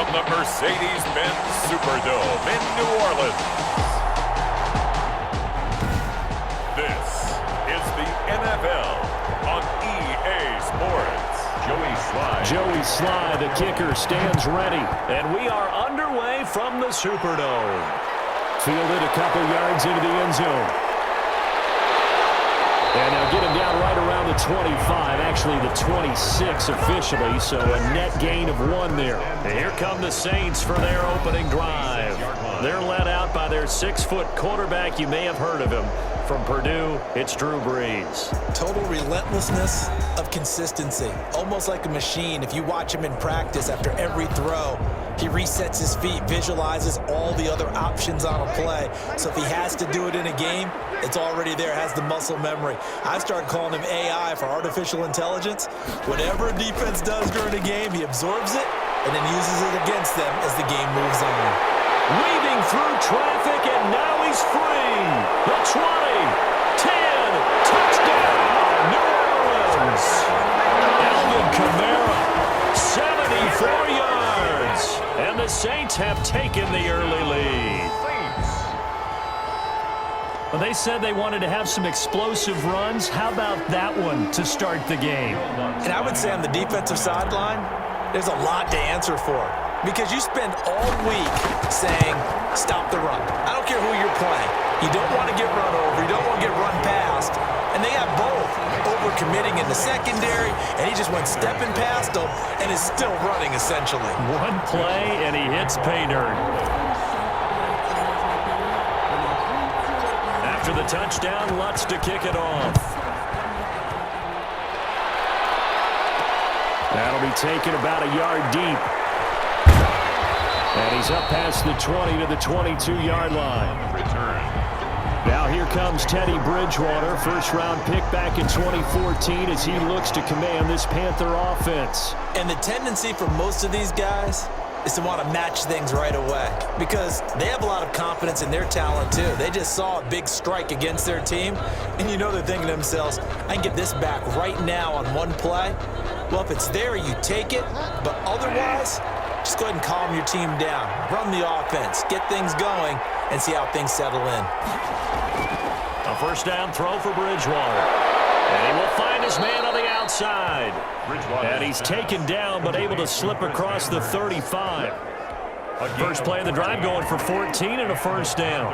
from the Mercedes-Benz Superdome in New Orleans. This is the NFL on EA Sports. Joey Sly, the kicker, stands ready. And we are underway from the Superdome. Fielded a couple yards into the end zone. And now get him down right around the 25, actually the 26 officially, so a net gain of 1 there. And here come the Saints for their opening drive. They're led out by their 6-foot quarterback. You may have heard of him. From Purdue, it's Drew Brees. Total relentlessness of consistency. Almost like a machine. If you watch him in practice after every throw, he resets his feet, visualizes all the other options on a play. So if he has to do it in a game, it's already there, has the muscle memory. I started calling him AI for artificial intelligence. Whatever a defense does during a game, he absorbs it and then uses it against them as the game moves on. Weaving through traffic, and now he's free. The 20, 10, touchdown, New Orleans. Alvin Kamara, 74 yards. And the Saints have taken the early lead. Well, they said they wanted to have some explosive runs. How about that one to start the game? And I would say on the defensive sideline, there's a lot to answer for. Because you spend all week saying, stop the run. I don't care who you're playing. You don't want to get run over. You don't want to get run past. And they got both over-committing in the secondary, and he just went stepping past them and is still running, essentially. One play, and he hits pay dirt. After the touchdown, Lutz to kick it off. That'll be taken about a yard deep. And he's up past the 20 to the 22-yard line. Return. Now here comes Teddy Bridgewater, first-round pick back in 2014 as he looks to command this Panther offense. And the tendency for most of these guys is to want to match things right away because they have a lot of confidence in their talent too. They just saw a big strike against their team, and you know they're thinking to themselves, I can get this back right now on one play. Well, if it's there, you take it, but otherwise, just go ahead and calm your team down. Run the offense, get things going, and see how things settle in. A first down throw for Bridgewater. And he will find his man on the outside. And he's taken down, but able to slip across the 35. First play of the drive going for 14 and a first down.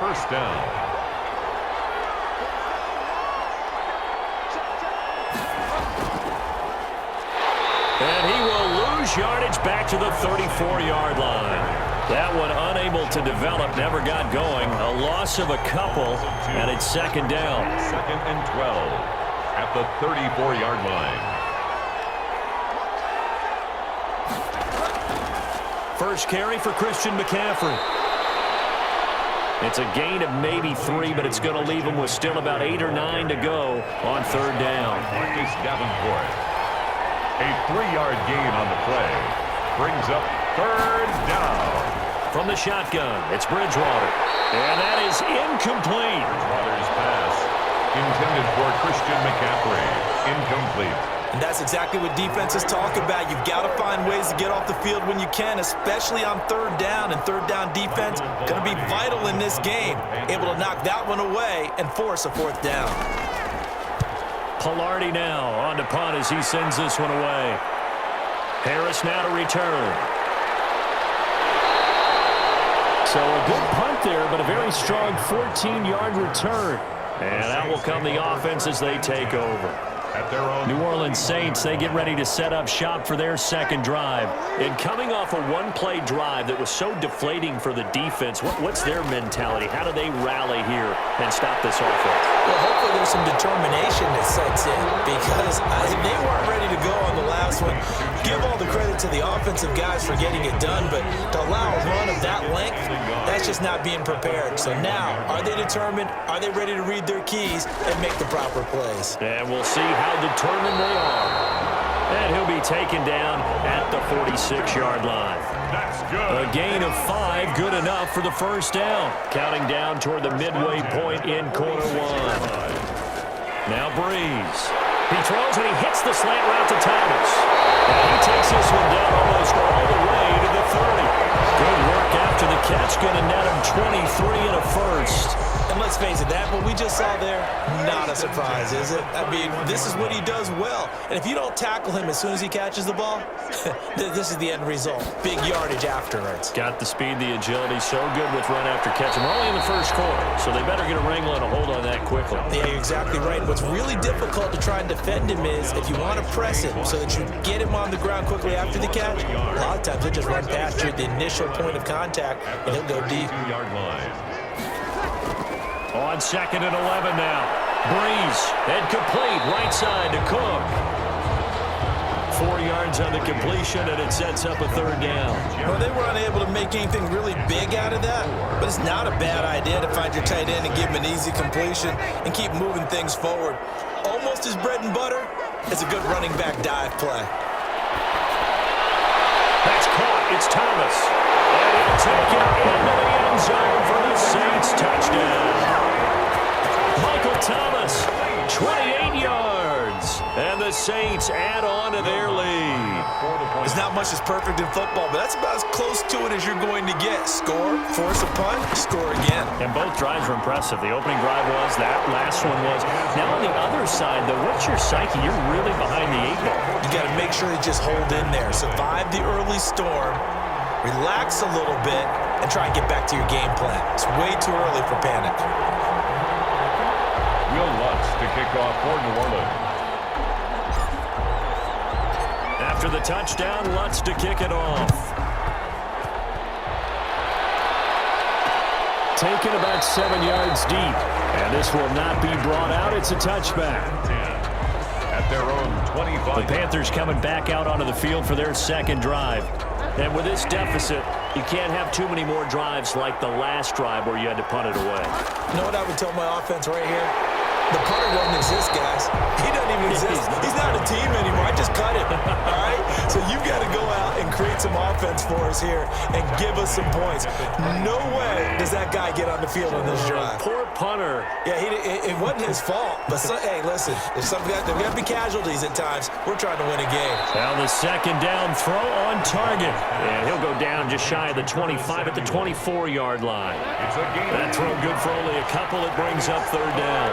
First down. And he will lose yardage back to the 34-yard line. That one unable to develop, never got going. A loss of a couple, and it's second down. Second and 12 at the 34-yard line. First carry for Christian McCaffrey. It's a gain of maybe 3, but it's going to leave him with still about 8 or 9 to go on third down. Marcus Davenport. A 3-yard gain on the play. Brings up third down. From the shotgun, it's Bridgewater. And that is incomplete. Bridgewater's pass intended for Christian McCaffrey. Incomplete. And that's exactly what defenses talk about. You've got to find ways to get off the field when you can, especially on third down. And third down defense going to be vital in this game. Able to knock that one away and force a fourth down. Pilardi now on to punt as he sends this one away. Harris now to return. So a good punt there, but a very strong 14-yard return. And that will come the offense as they take over. At their own. New Orleans Saints, they get ready to set up shop for their second drive. And coming off a one-play drive that was so deflating for the defense, what's their mentality? How do they rally here and stop this offense? Well, hopefully there's some determination that sets in because they weren't ready to go on the last one. Give all the credit to the offensive guys for getting it done, but to allow a run of that length, that's just not being prepared. So now, are they determined? Are they ready to read their keys and make the proper plays? And we'll see how determined they are. And he'll be taken down at the 46-yard line. That's good. A gain of 5, good enough for the first down. Counting down toward the midway point in quarter one. Now Breeze. He throws and he hits the slant route to Thomas. And he takes this one down almost all the way to the 30. Good work after the catch, going to net him 23 and a first. And let's face it, that what we just saw there, not a surprise, is it? I mean, this is what he does well. And if you don't tackle him as soon as he catches the ball, this is the end result. Big yardage afterwards. Got the speed, the agility, so good with run after catch. We're only in the first quarter, so they better get a wrangle and a hold on that quickly. Yeah, you're exactly right. What's really difficult to try and defend him is if you want to press him so that you get him on the ground quickly after the catch, a lot of times he'll just run past you at the initial point of contact, and he'll go deep. On 2nd and 11 now. Breeze, and complete, right side to Cook. 4 yards on the completion, and it sets up a 3rd down. Well, they were unable to make anything really big out of that, but it's not a bad idea to find your tight end and give him an easy completion and keep moving things forward. Almost his bread and butter is a good running back dive play. That's caught. It's Thomas. And he'll take it into the end zone for the Saints touchdown. Michael Thomas, 28 yards. And the Saints add on to their lead. There's not much that's perfect in football, but that's about as close to it as you're going to get. Score, force a punt, score again. And both drives were impressive. The opening drive was, that last one was. Now on the other side, though, what's your psyche? You're really behind the 8 ball. You got to make sure you just hold in there. Survive the early storm, relax a little bit, and try and get back to your game plan. It's way too early for panic. Will Lutz to kick off for New Orleans. After the touchdown, Lutz to kick it off. Taken about 7 yards deep. And this will not be brought out. It's a touchback. At their own 25. The Panthers coming back out onto the field for their 2nd drive. And with this deficit, you can't have too many more drives like the last drive where you had to punt it away. You know what I would tell my offense right here? The punter doesn't exist, guys. He doesn't even exist. He's not a team anymore. I just cut him, all right? So you've got to go out and create some offense for us here and give us some points. No way does that guy get on the field on this drive. Poor punter. Yeah, it wasn't his fault. But, hey, listen, there's got to be casualties at times. We're trying to win a game. Now the 2nd down throw on target. And he'll go down just shy of the 25 at the 24-yard line. That throw good for only a couple. It brings up 3rd down.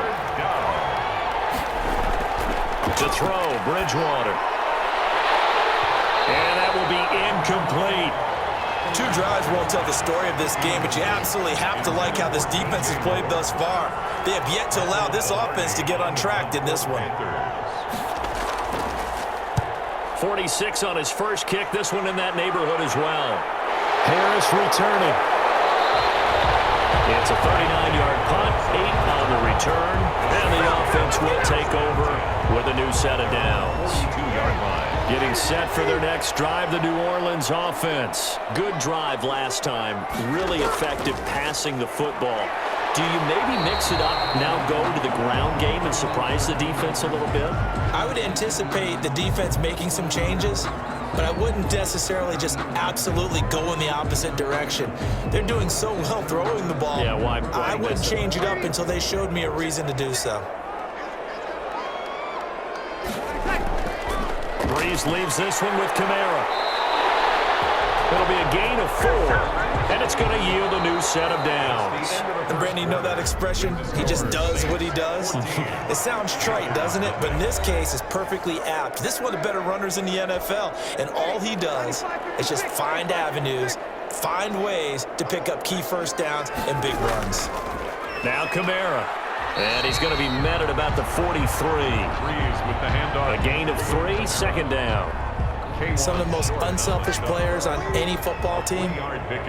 To throw, Bridgewater. And that will be incomplete. 2 drives won't tell the story of this game, but you absolutely have to like how this defense has played thus far. They have yet to allow this offense to get on track in this one. 46 on his first kick. This one in that neighborhood as well. Harris returning. It's a 39-yard punt, 8 on the return, and the offense will take over with a new set of downs. Getting set for their next drive, the New Orleans offense. Good drive last time, really effective passing the football. Do you maybe mix it up, now go to the ground game and surprise the defense a little bit? I would anticipate the defense making some changes, but I wouldn't necessarily just absolutely go in the opposite direction. They're doing so well throwing the ball. Yeah, why I wouldn't change it up until they showed me a reason to do so. Breeze leaves this one with Kamara. It'll be a gain of 4, and it's going to yield a new set of downs. And Brandon, you know that expression? He just does what he does. It sounds trite, doesn't it? But in this case, it's perfectly apt. This is one of the better runners in the NFL, and all he does is just find avenues, find ways to pick up key first downs and big runs. Now Kamara, and he's going to be met at about the 43. Breeze with the handoff. A gain of 3, 2nd down. Some of the most unselfish players on any football team,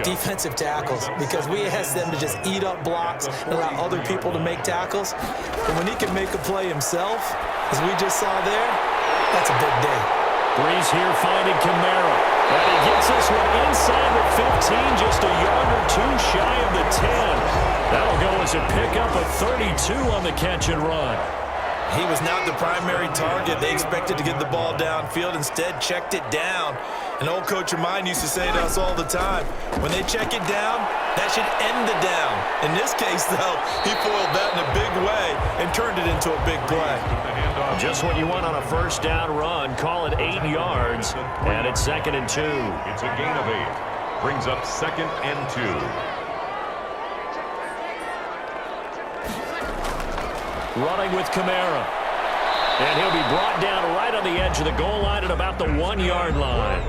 defensive tackles, because we ask them to just eat up blocks and allow other people to make tackles. And when he can make a play himself, as we just saw there, that's a big day. Breeze here finding Kamara. And he gets this one inside the 15, just a yard or 2 shy of the 10. That'll go as a pickup of 32 on the catch and run. He was not the primary target. They expected to get the ball downfield, instead checked it down. An old coach of mine used to say to us all the time, when they check it down, that should end the down. In this case, though, he foiled that in a big way and turned it into a big play. Just what you want on a first down run. Call it 8 yards, and it's 2nd and 2. It's a gain of 8. Brings up 2nd and 2. Running with Kamara. And he'll be brought down right on the edge of the goal line at about the 1-yard line.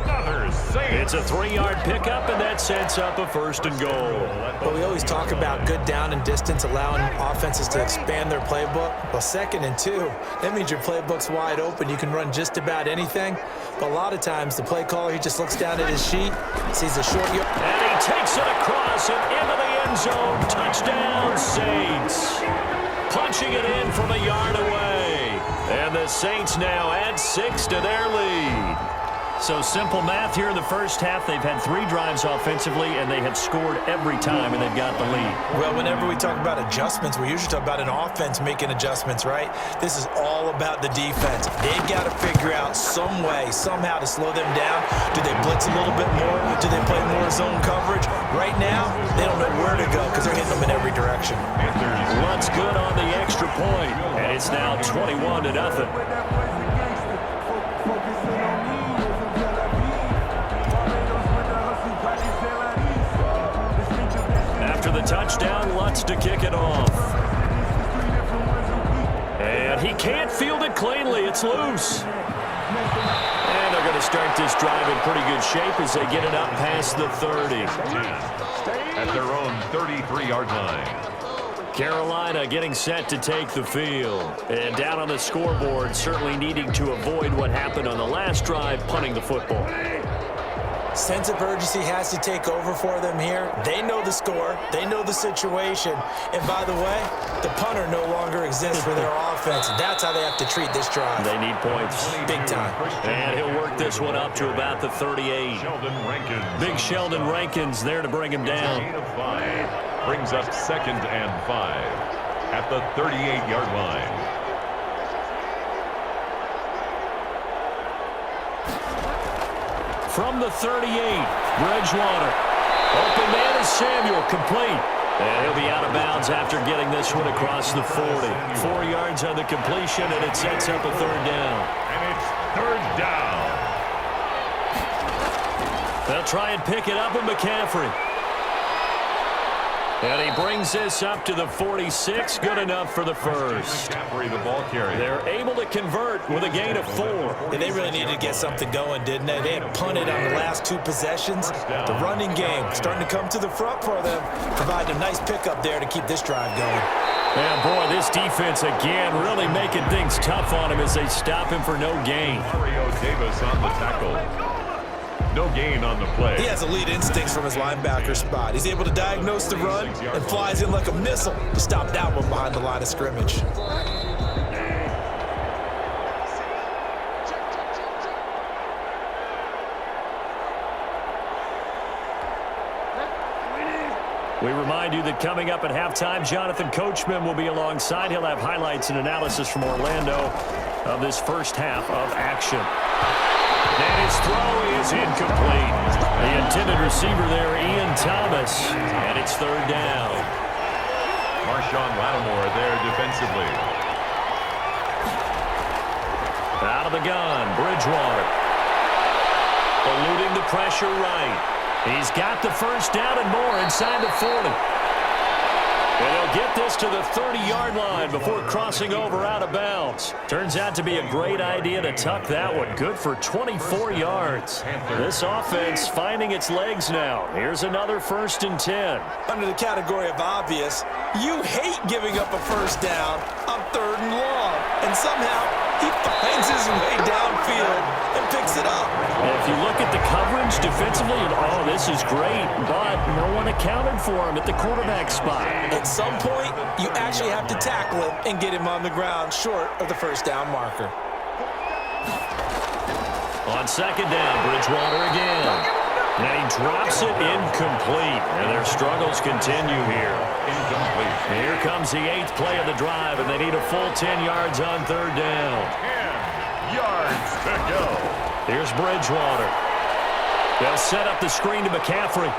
It's a 3-yard pickup, and that sets up a 1st and goal. But we always talk about good down and distance, allowing offenses to expand their playbook. Well, 2nd and 2, that means your playbook's wide open. You can run just about anything. But a lot of times, the play caller, he just looks down at his sheet, sees a short yard. And he takes it across and into the end zone. Touchdown, Saints. Punching it in from a yard away. And the Saints now add 6 to their lead. So simple math here in the first half. They've had 3 drives offensively, and they have scored every time, and they've got the lead. Well, whenever we talk about adjustments, we usually talk about an offense making adjustments, right? This is all about the defense. They've got to figure out some way, somehow to slow them down. Do they blitz a little bit more? Do they play more zone coverage? Right now, they don't know where to go because they're hitting them in every direction. What's good on the extra point, and it's now 21-0. After the touchdown, Lutz to kick it off. And he can't field it cleanly. It's loose. And they're going to start this drive in pretty good shape as they get it up past the 30. At their own 33-yard line. Carolina getting set to take the field. And down on the scoreboard, certainly needing to avoid what happened on the last drive, punting the football. Sense of urgency has to take over for them here. They know the score. They know the situation. And by the way, the punter no longer exists for their offense. That's how they have to treat this drive. They need points. Big time. And he'll work this one up to about the 38. Big Sheldon Rankins there to bring him down. Gain of 5. Brings up 2nd and 5 at the 38-yard line. From the 38, Bridgewater. Open man is Samuel, complete. And he'll be out of bounds after getting this one across the 40. 4 yards on the completion, and it sets up a 3rd down. And it's 3rd down. They'll try and pick it up with McCaffrey. And he brings this up to the 46, good enough for the first. McCaffrey, the ball carrier. They're able to convert with a gain of 4. And they really needed to get something going, didn't they? They had punted on the last 2 possessions. The running game starting to come to the front for them. Provide a nice pickup there to keep this drive going. And boy, this defense again really making things tough on him as they stop him for no gain. Mario Davis on the tackle. No gain on the play. He has elite instincts from his linebacker spot. He's able to diagnose the run and flies in like a missile to stop that one behind the line of scrimmage. We remind you that coming up at halftime, Jonathan Coachman will be alongside. He'll have highlights and analysis from Orlando of this first half of action. And his throw is incomplete. The intended receiver there, Ian Thomas, and it's 3rd down. Marshawn Lattimore there defensively. Out of the gun, Bridgewater. Eluding the pressure right. He's got the 1st down and more inside the 40. And he'll get this to the 30-yard line before crossing over out of bounds. Turns out to be a great idea to tuck that one. Good for 24 yards. This offense finding its legs now. Here's another 1st and 10. Under the category of obvious, you hate giving up a 1st down on 3rd and long. And somehow, he finds his way downfield and picks it up. If you look at the coverage defensively, this is great, but no one accounted for him at the quarterback spot. At some point, you actually have to tackle him and get him on the ground short of the 1st down marker. On 2nd down, Bridgewater again. And he drops it incomplete. And their struggles continue here. Incomplete. Here comes the 8th play of the drive, and they need a full 10 yards on 3rd down. 10 yards to go. Here's Bridgewater. They'll set up the screen to McCaffrey.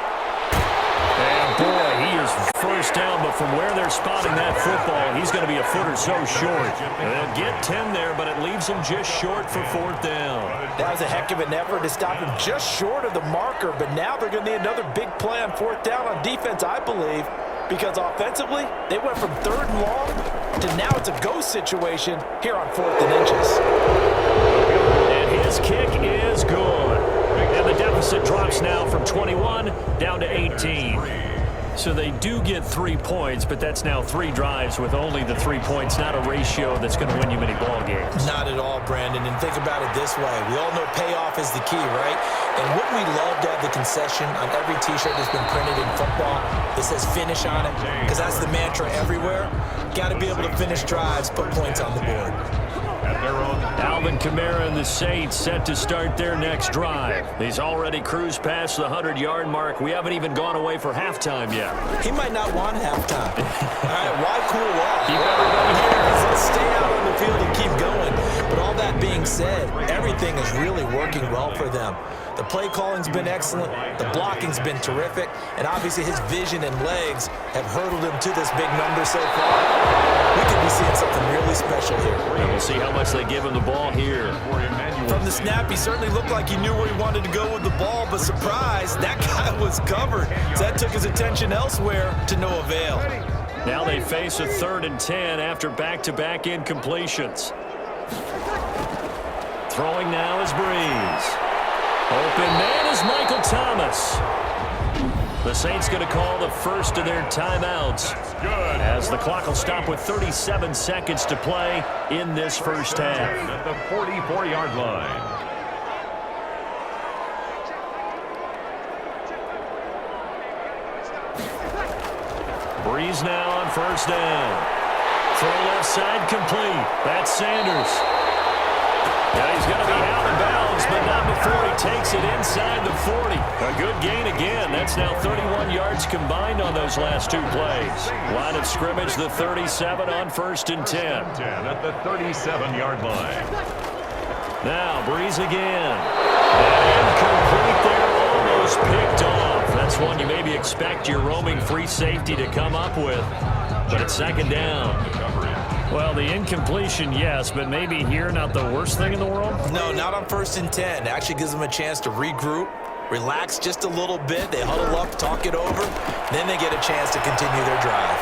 And, boy, he is first down, but from where they're spotting that football, he's going to be a foot or so short. And they'll get 10 there, but it leaves him just short for 4th down. That was a heck of an effort to stop him just short of the marker, but now they're going to need another big play on 4th down on defense, I believe, because offensively, they went from 3rd and long to now it's a go situation here on 4th and inches. And his kick is good. And the deficit drops now from 21 down to 18. So they do get 3 points, but that's now 3 drives with only the 3 points, not a ratio that's going to win you many ball games. Not at all, Brandon. And think about it this way. We all know payoff is the key, right? And wouldn't we love to have the concession on every T-shirt that's been printed in football that says finish on it? Because that's the mantra everywhere. Got to be able to finish drives, put points on the board. Alvin Kamara and the Saints set to start their next drive. He's already cruised past the 100-yard mark. We haven't even gone away for halftime yet. He might not want halftime. All right, why cool off? Keep everybody here. Let's stay out on the field and keep going. But all that being said, everything is really working well for them. The play calling's been excellent. The blocking's been terrific. And obviously his vision and legs have hurdled him to this big number so far. We could be seeing something really special here. And we'll see how much they give him the ball here. From the snap, he certainly looked like he knew where he wanted to go with the ball, but surprise, that guy was covered. So that took his attention elsewhere to no avail. Now they face a 3rd and 10 after back-to-back incompletions. Throwing now is Breeze. Open man is Michael Thomas. The Saints going to call the first of their timeouts as the clock will stop with 37 seconds to play in this first half. At the 44-yard line. Breeze now on 1st down. Throw left side complete. That's Sanders. Now he's going to be out of bounds, but not before he takes it inside the 40. A good gain again. That's now 31 yards combined on those last 2 plays. Line of scrimmage, the 37 on 1st and 10. 10 at the 37-yard line. Now Breeze again. And incomplete there, almost picked off. That's one you maybe expect your roaming free safety to come up with. But it's 2nd down. Well, the incompletion, yes, but maybe here not the worst thing in the world? No, not on 1st and 10. It actually gives them a chance to regroup, relax just a little bit. They huddle up, talk it over. Then they get a chance to continue their drive.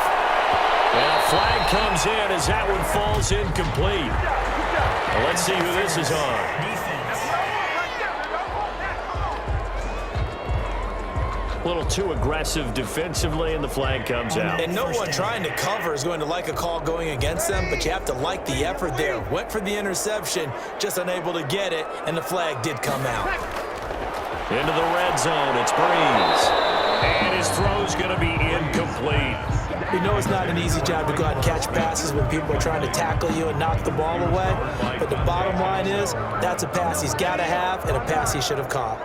And a flag comes in as that one falls incomplete. Well, let's see who this is on. A little too aggressive defensively, and the flag comes out. And no one trying to cover is going to like a call going against them, but you have to like the effort there. Went for the interception, just unable to get it, and the flag did come out. Into the red zone, it's Breeze. And his throw's going to be incomplete. We know it's not an easy job to go out and catch passes when people are trying to tackle you and knock the ball away, but the bottom line is that's a pass he's got to have and a pass he should have caught.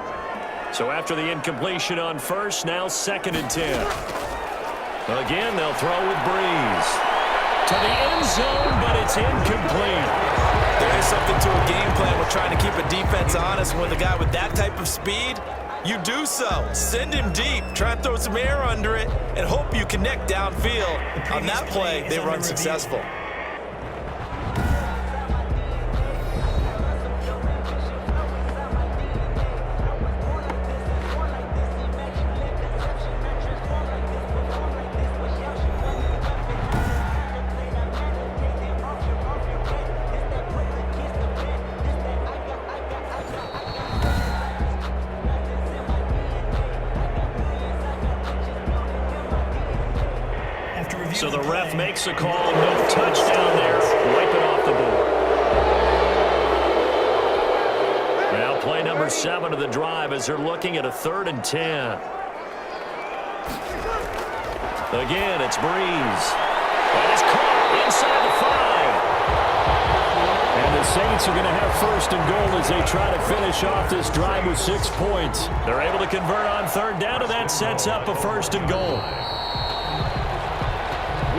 So after the incompletion on 1st, now 2nd and 10. Again, they'll throw with Breeze. To the end zone, but it's incomplete. There is something to a game plan with trying to keep a defense honest. With a guy with that type of speed, you do so. Send him deep, try and throw some air under it, and hope you connect downfield. On that play, they run successful. So the ref makes a call, no touchdown there, wipe it off the board. Now play number 7 of the drive as they're looking at a 3rd and 10. Again, it's Breeze. And it's caught inside the 5. And the The Saints are going to have first and goal as they try to finish off this drive with 6 points. They're able to convert on third down, and that sets up a first and goal.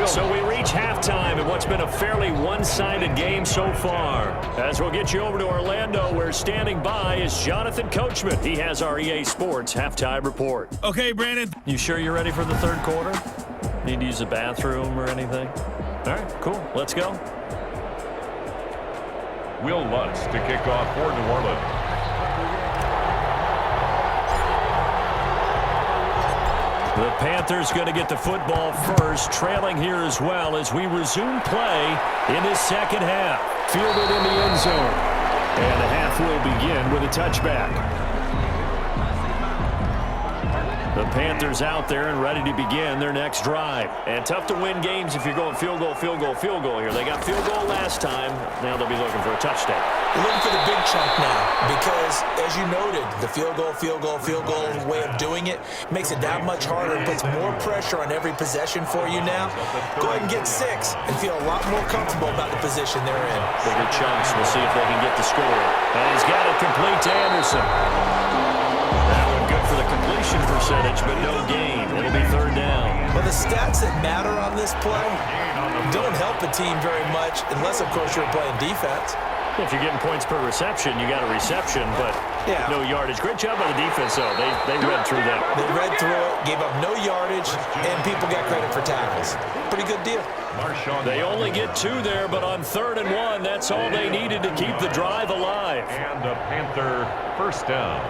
So we reach halftime in what's been a fairly one-sided game so far. As we'll get you over to Orlando, where standing by is Jonathan Coachman. He has our EA Sports halftime report. Okay, Brandon. You sure you're ready for the third quarter? Need to use the bathroom or anything? All right, cool. Let's go. Will Lutz to kick off for New Orleans. The Panthers going to get the football first, trailing here as well as we resume play in this second half. Fielded in the end zone. And the half will begin with a touchback. The Panthers out there and ready to begin their next drive. And tough to win games if you're going field goal, field goal, field goal here. They got field goal last time. Now they'll be looking for a touchdown. You're looking for the big chunk now because, as you noted, the field goal way of doing it makes it that much harder and puts more pressure on every possession for you now. Go ahead and get 6 and feel a lot more comfortable about the position they're in. Bigger chunks. We'll see if they can get the score. And he's got it complete to Anderson. That one good for the completion percentage, but no gain. It'll be third down. But the stats that matter on this play don't help a team very much unless, of course, you're playing defense. If you're getting points per reception, you got a reception, but no yardage. Great job by the defense, though. They read through that. They read through it, gave up no yardage, and people got credit for tackles. Pretty good deal. They only get 2 there, but on 3rd and 1, that's all they needed to keep the drive alive. And a Panther first down.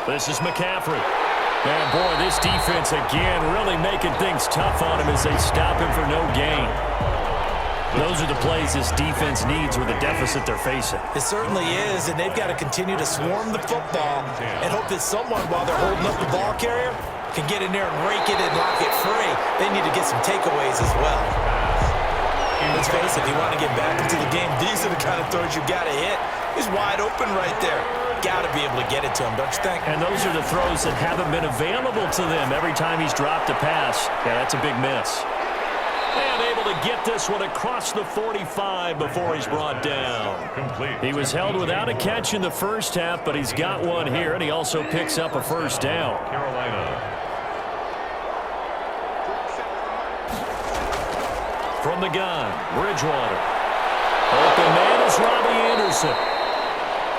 This is McCaffrey. And, boy, this defense again really making things tough on him as they stop him for no gain. Those are the plays this defense needs with the deficit they're facing. It certainly is, and they've got to continue to swarm the football and hope that someone, while they're holding up the ball carrier, can get in there and rake it and lock it free. They need to get some takeaways as well. Let's face it, if you want to get back into the game, these are the kind of throws you got to hit. He's wide open right there. Got to be able to get it to him, don't you think? And those are the throws that haven't been available to them every time he's dropped a pass. Yeah, that's a big miss. And able to get this one across the 45 before he's brought down. He was held without a catch in the first half, but he's got one here, and he also picks up a first down. Carolina. From the gun, Bridgewater. Open man is Robbie Anderson.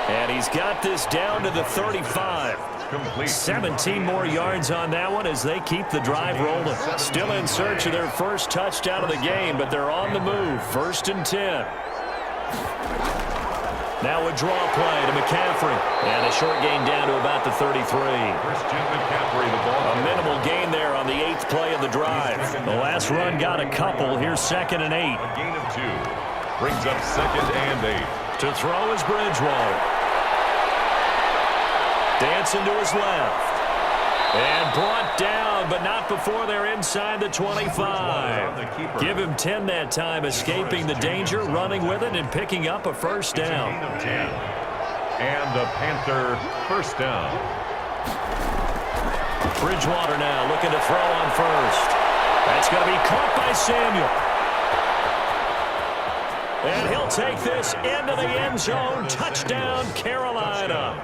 And he's got this down to the 35. 17 more yards on that one as they keep the drive rolling. Still in search of their first touchdown of the game, but they're on the move. 1st and 10. Now a draw play to McCaffrey. And a short gain down to about the 33. A minimal gain there on the 8th play of the drive. The last run got a couple. Here's 2nd and 8. A gain of 2. Brings up 2nd and 8. To throw is Bridgewater. Dancing to his left. And brought down, but not before they're inside the 25. Give him 10 that time, escaping the danger, running with it, and picking up a first down. And a Panther first down. Bridgewater now looking to throw on first. That's going to be caught by Samuel. And he'll take this into the end zone. Touchdown, Carolina.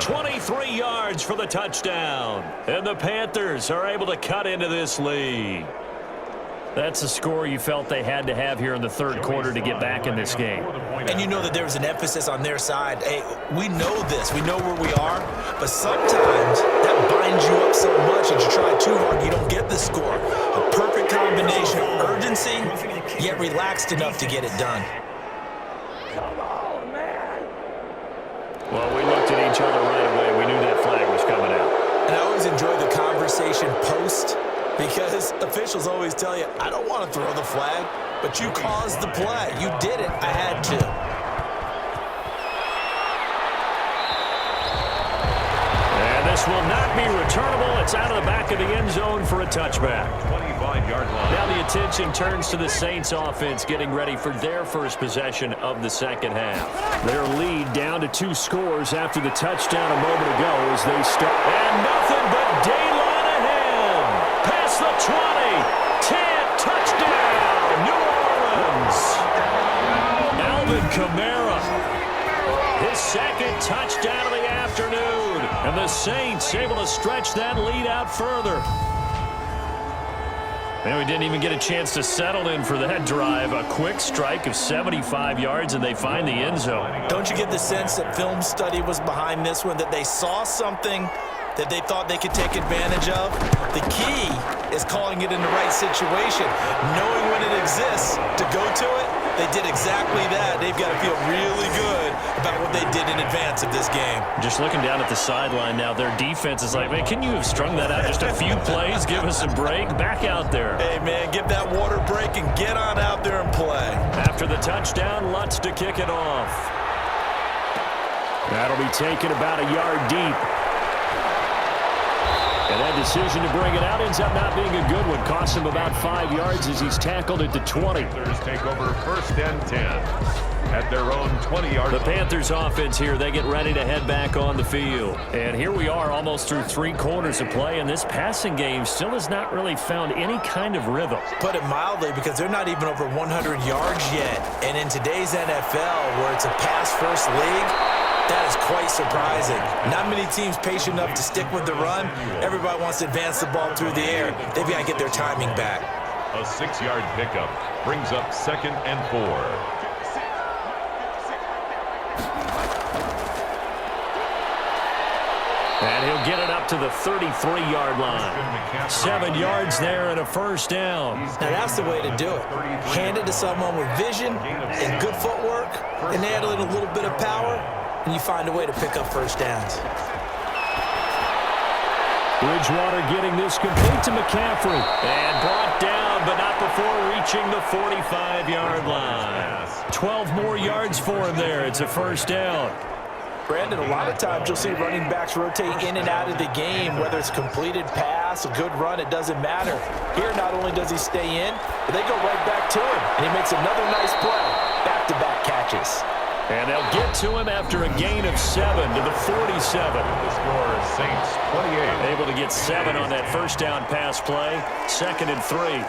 23 yards for the touchdown. And the Panthers are able to cut into this lead. That's a score you felt they had to have here in the third quarter to get back in this game. And you know that there was an emphasis on their side. Hey, we know this. We know where we are. But sometimes that binds you up so much that you try too hard, you don't get the score. A perfect combination of urgency, yet relaxed enough to get it done. Well, we looked at each other right away. We knew that flag was coming out. And I always enjoy the conversation post, because officials always tell you, I don't want to throw the flag, but you caused the play. You did it. I had to. And this will not be returnable. It's out of the back of the end zone for a touchback. 25-yard line. Now the attention turns to the Saints offense getting ready for their first possession of the second half. Their lead down to 2 scores after the touchdown a moment ago as they start. And nothing but daylight ahead. Past the 20. 10. Touchdown. New Orleans. Alvin Kamara. His second touchdown of the afternoon. And the Saints able to stretch that lead out further. And we didn't even get a chance to settle in for that drive. A quick strike of 75 yards, and they find the end zone. Don't you get the sense that film study was behind this one, that they saw something that they thought they could take advantage of? The key is calling it in the right situation, knowing when it exists to go to it. They did exactly that. They've got to feel really good about what they did in advance of this game. Just looking down at the sideline now, their defense is like, man, can you have strung that out just a few plays? Give us a break. Back out there. Hey, man, get that water break and get on out there and play. After the touchdown, Lutz to kick it off. That'll be taken about a yard deep. And that decision to bring it out ends up not being a good one. Costs him about 5 yards as he's tackled at the 20. Panthers take over 1st and 10 at their own 20-yard line. The Panthers offense here, they get ready to head back on the field. And here we are almost through 3 quarters of play, and this passing game still has not really found any kind of rhythm. Put it mildly, because they're not even over 100 yards yet. And in today's NFL, where it's a pass-first league, that is quite surprising. Not many teams patient enough to stick with the run. Everybody wants to advance the ball through the air. They've got to get their timing back. A 6-yard pickup brings up 2nd and 4. And he'll get it up to the 33-yard line. 7 yards there and a first down. Now that's the way to do it. Hand it to someone with vision and good footwork, and add in a little bit of power, and you find a way to pick up first downs. Bridgewater getting this complete to McCaffrey. And brought down, but not before reaching the 45-yard line. 12 more yards for him there. It's a first down. Brandon, a lot of times you'll see running backs rotate in and out of the game, whether it's completed pass, a good run, it doesn't matter. Here, not only does he stay in, but they go right back to him, and he makes another nice play. Back-to-back catches. And they'll get to him after a gain of 7 to the 47. The score is Saints 28. Able to get 7 on that first down pass play. 2nd and 3.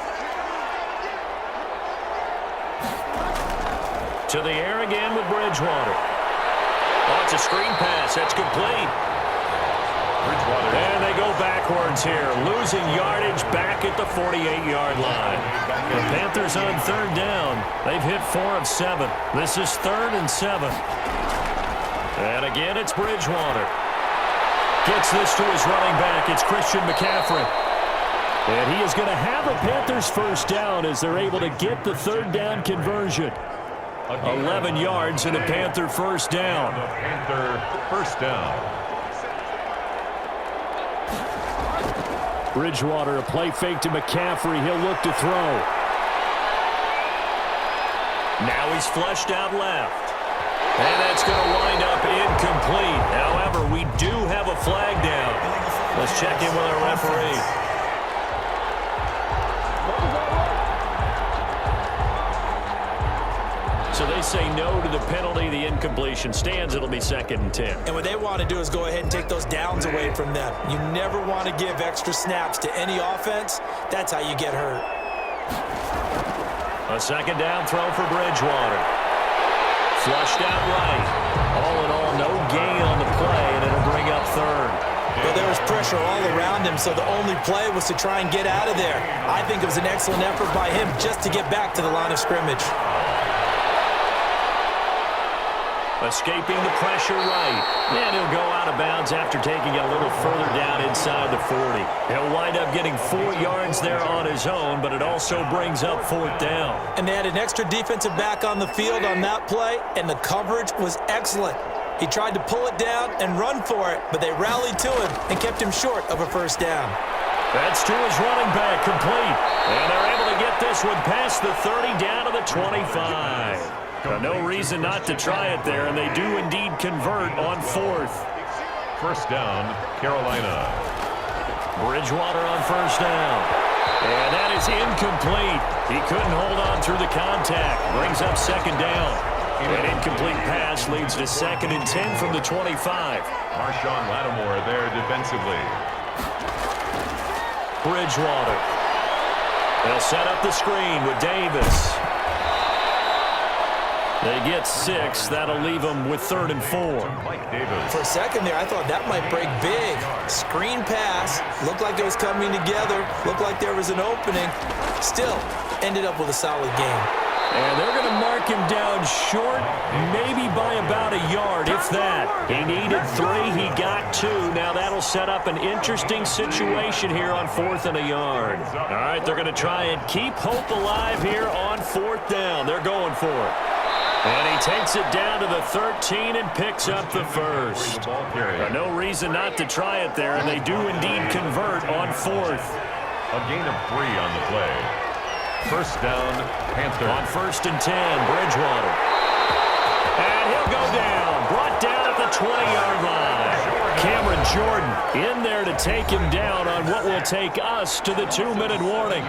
To the air again with Bridgewater. Oh, it's a screen pass. That's complete. Bridgewater. And they go backwards here, losing yardage back at the 48-yard line. The Panthers on 3rd down. They've hit 4 of 7. This is 3rd and 7. And again, it's Bridgewater. Gets this to his running back. It's Christian McCaffrey. And he is going to have a Panthers first down as they're able to get the 3rd down conversion. 11 yards and a Panther first down. Panther first down. Bridgewater, a play fake to McCaffrey. He'll look to throw. Now he's flushed out left. And that's going to wind up incomplete. However, we do have a flag down. Let's check in with our referee. So they say no to the penalty. The incompletion stands. It'll be 2nd and 10. And what they want to do is go ahead and take those downs away from them. You never want to give extra snaps to any offense. That's how you get hurt. A 2nd down throw for Bridgewater. Flushed out right. All in all, no gain on the play, and it'll bring up 3rd. Well, there was pressure all around him, so the only play was to try and get out of there. I think it was an excellent effort by him just to get back to the line of scrimmage. Escaping the pressure right. And he'll go out of bounds after taking it a little further down inside the 40. He'll wind up getting 4 yards there on his own, but it also brings up 4th down. And they had an extra defensive back on the field on that play, and the coverage was excellent. He tried to pull it down and run for it, but they rallied to him and kept him short of a first down. That's to his running back, complete. And they're able to get this one past the 30 down to the 25. No reason not to try it there, and they do indeed convert on 4th. First down, Carolina. Bridgewater on first down. And that is incomplete. He couldn't hold on through the contact. Brings up 2nd down. An incomplete pass leads to 2nd and 10 from the 25. Marshawn Lattimore there defensively. Bridgewater. They'll set up the screen with Davis. They get 6. That'll leave them with 3rd and 4. For a second there, I thought that might break big. Screen pass. Looked like it was coming together. Looked like there was an opening. Still, ended up with a solid game. And they're going to mark him down short, maybe by about a yard, if that. He needed 3. He got 2. Now that'll set up an interesting situation here on 4th and a yard. All right, they're going to try and keep hope alive here on 4th down. They're going for it. And he takes it down to the 13 and picks up the first. No reason not to try it there, and they do indeed convert on 4th. A gain of 3 on the play. First down, Panthers. On 1st and 10, Bridgewater. And he'll go down. Brought down at the 20-yard line. Cameron Jordan in there to take him down on what will take us to the 2-minute warning.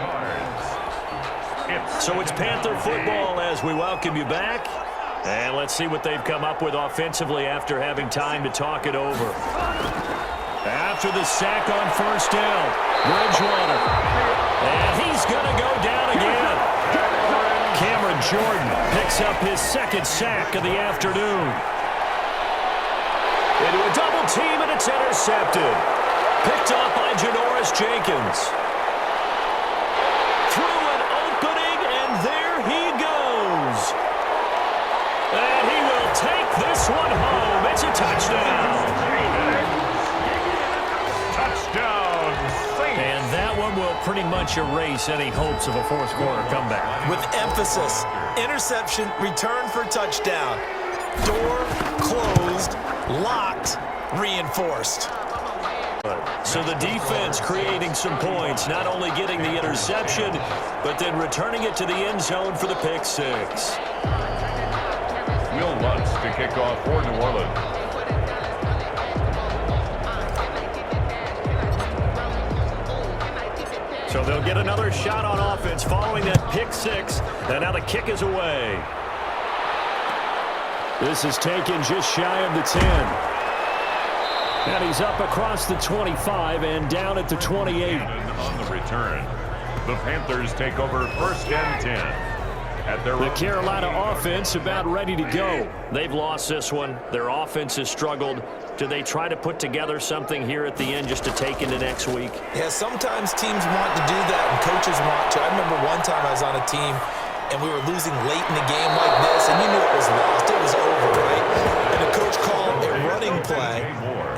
So it's Panther football as we welcome you back. And let's see what they've come up with offensively after having time to talk it over. After the sack on 1st down, Bridgewater. And he's going to go down again. Cameron Jordan picks up his 2nd sack of the afternoon. Into a double team, and it's intercepted. Picked off by Janoris Jenkins. Through an opening, and there he goes. And he will take this one home. It's a touchdown. And that one will pretty much erase any hopes of a 4th quarter comeback. With emphasis, interception, return for touchdown. Door closed, locked, reinforced. So the defense creating some points, not only getting the interception, but then returning it to the end zone for the pick 6. Will Lutz to kick off for New Orleans. So they'll get another shot on offense following that pick 6. And now the kick is away. This is taken just shy of the 10. And he's up across the 25 and down at the 28. On the return, the Panthers take over 1st and 10. The Carolina offense about ready to go. They've lost this one. Their offense has struggled. Do they try to put together something here at the end just to take into next week? Yeah, sometimes teams want to do that and coaches want to. I remember one time I was on a team and we were losing late in the game like this, and you knew it was lost. It was over, right? And the coach called a running play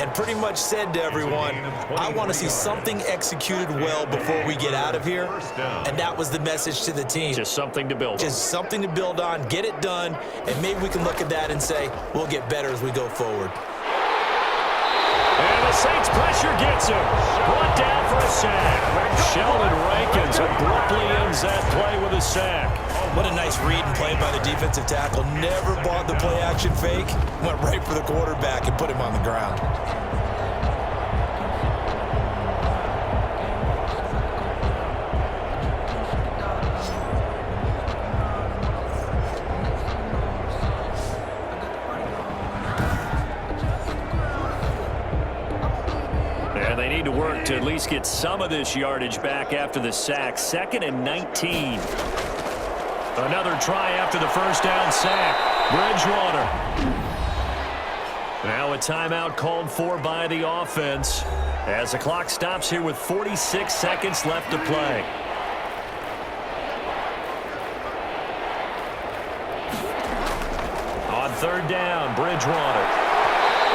and pretty much said to everyone, I want to see something executed well before we get out of here. And that was the message to the team. Just something to build on. Just something to build on, get it done, and maybe we can look at that and say, we'll get better as we go forward. And the Saints pressure gets him. Brought down for a sack. Sheldon Rankins abruptly ends that play with a sack. What a nice read and play by the defensive tackle. Never bought the play-action fake. Went right for the quarterback and put him on the ground. And they need to work to at least get some of this yardage back after the sack. 2nd and 19. Another try after the 1st down sack. Bridgewater. Now a timeout called for by the offense as the clock stops here with 46 seconds left to play. On 3rd down, Bridgewater.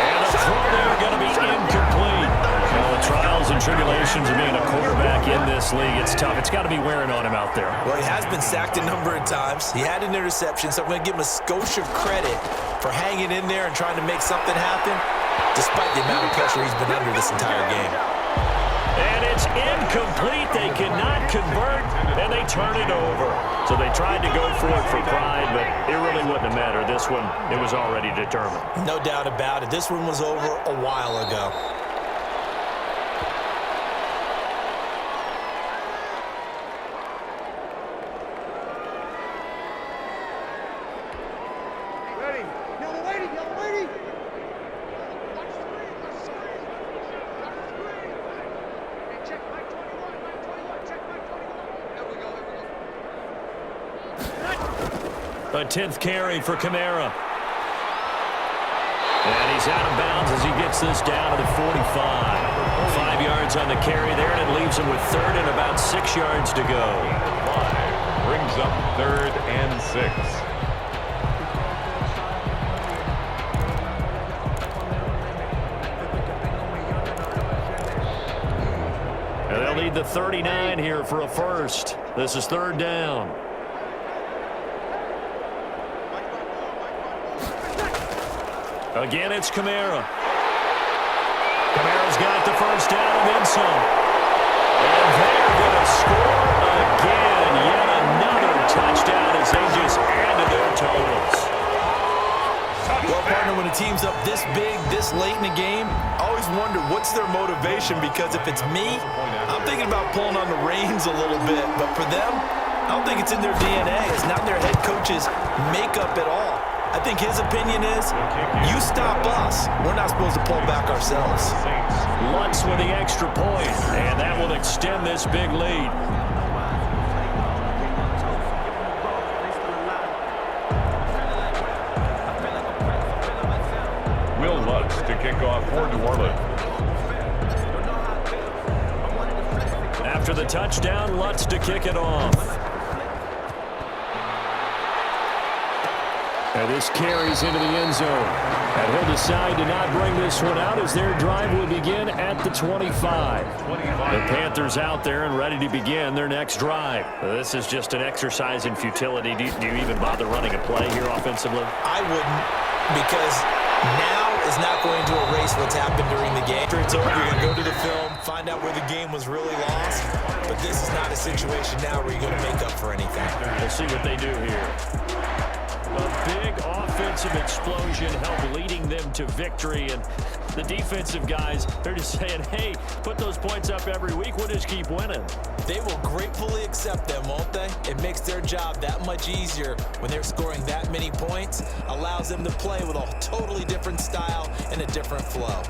And a throw there going to be incomplete. Well, the trials and tribulations of being a quarterback in this league, it's tough. It's got to be wearing on him out there. Well, he has been sacked a number of times. He had an interception, so I'm going to give him a skosh of credit for hanging in there and trying to make something happen, despite the amount of pressure he's been under this entire game. And it's incomplete. They cannot convert, and they turn it over. So they tried to go for it for pride, but it really wouldn't have mattered. This one, it was already determined. No doubt about it. This one was over a while ago. A 10th carry for Kamara. And he's out of bounds as he gets this down to the 45. 5 yards on the carry there, and it leaves him with third and about 6 yards to go. Brings up 3rd and 6. And they'll need the 39 here for a first. This is 3rd down. Again, it's Kamara. Kamara's got the first down and then some. And they're going to score again. Yet another touchdown as they just added their totals. Well, partner, when a team's up this big, this late in the game, I always wonder what's their motivation, because if it's me, I'm thinking about pulling on the reins a little bit. But for them, I don't think it's in their DNA. It's not their head coach's makeup at all. I think his opinion is, you stop us. We're not supposed to pull back ourselves. Lutz with the extra point, and that will extend this big lead. Will Lutz to kick off for New Orleans. After the touchdown, Lutz to kick it off. And this carries into the end zone. And he'll decide to not bring this one out as their drive will begin at the 25. The Panthers out there and ready to begin their next drive. This is just an exercise in futility. Do you even bother running a play here offensively? I wouldn't, because now is not going to erase what's happened during the game. After it's over, you're going to go to the film, find out where the game was really lost. But this is not a situation now where you're going to make up for anything. We'll see what they do here. A big offensive explosion helped leading them to victory, and the defensive guys, they're just saying, hey, put those points up every week, we'll just keep winning. They will gratefully accept them, won't they? It makes their job that much easier when they're scoring that many points, allows them to play with a totally different style and a different flow.